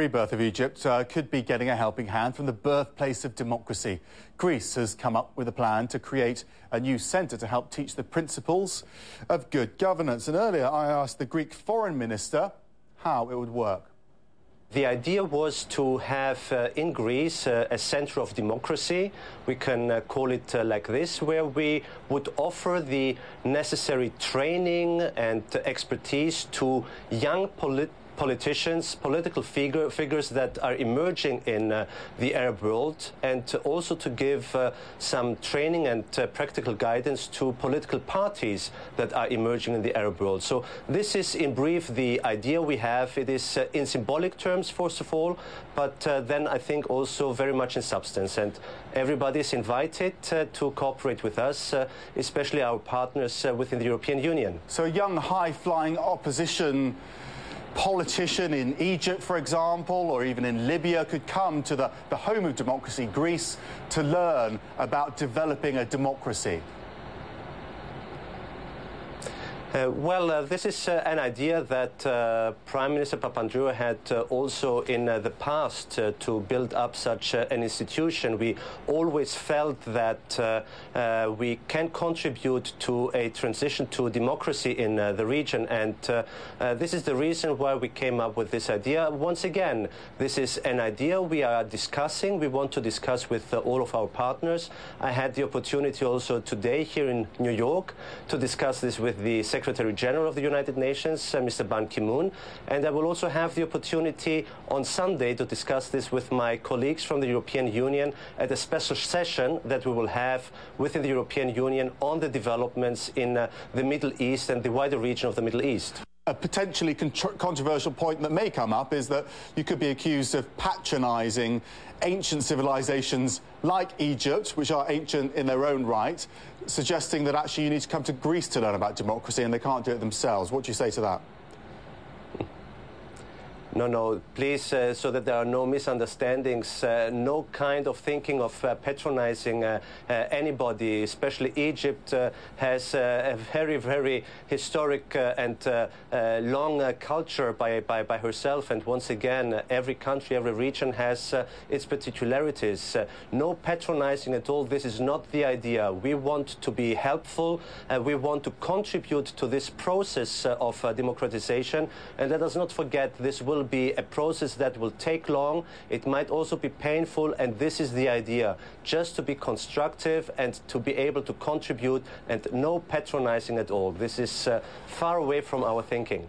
Rebirth of Egypt could be getting a helping hand from the birthplace of democracy. Greece has come up with a plan to create a new centre to help teach the principles of good governance. And earlier I asked the Greek foreign minister how it would work. The idea was to have in Greece a centre of democracy, we can call it like this, where we would offer the necessary training and expertise to young politicians, political figures that are emerging in the Arab world, and also to give some training and practical guidance to political parties that are emerging in the Arab world. So this is in brief the idea we have. It is in symbolic terms, first of all, but then I think also very much in substance. And everybody is invited to cooperate with us, especially our partners within the European Union. So a young high-flying opposition politician in Egypt, for example, or even in Libya, could come to the home of democracy, Greece, to learn about developing a democracy? This is an idea that Prime Minister Papandreou had also in the past to build up such an institution. We always felt that we can contribute to a transition to democracy in the region, and this is the reason why we came up with this idea. Once again, this is an idea we are discussing. We want to discuss with all of our partners. I had the opportunity also today here in New York to discuss this with the Secretary General of the United Nations, Mr. Ban Ki-moon, and I will also have the opportunity on Sunday to discuss this with my colleagues from the European Union at a special session that we will have within the European Union on the developments in the Middle East and the wider region of the Middle East. A potentially controversial point that may come up is that you could be accused of patronising ancient civilisations like Egypt, which are ancient in their own right, suggesting that actually you need to come to Greece to learn about democracy and they can't do it themselves. What do you say to that? No, please, so that there are no misunderstandings, no kind of thinking of patronizing anybody, especially Egypt has a very, very historic and long culture by herself, and once again, every country, every region has its particularities. No patronizing at all, this is not the idea. We want to be helpful, we want to contribute to this process of democratization, and let us not forget this will be a process that will take long. It might also be painful, and this is the idea, just to be constructive and to be able to contribute, and no patronizing at all. This is far away from our thinking.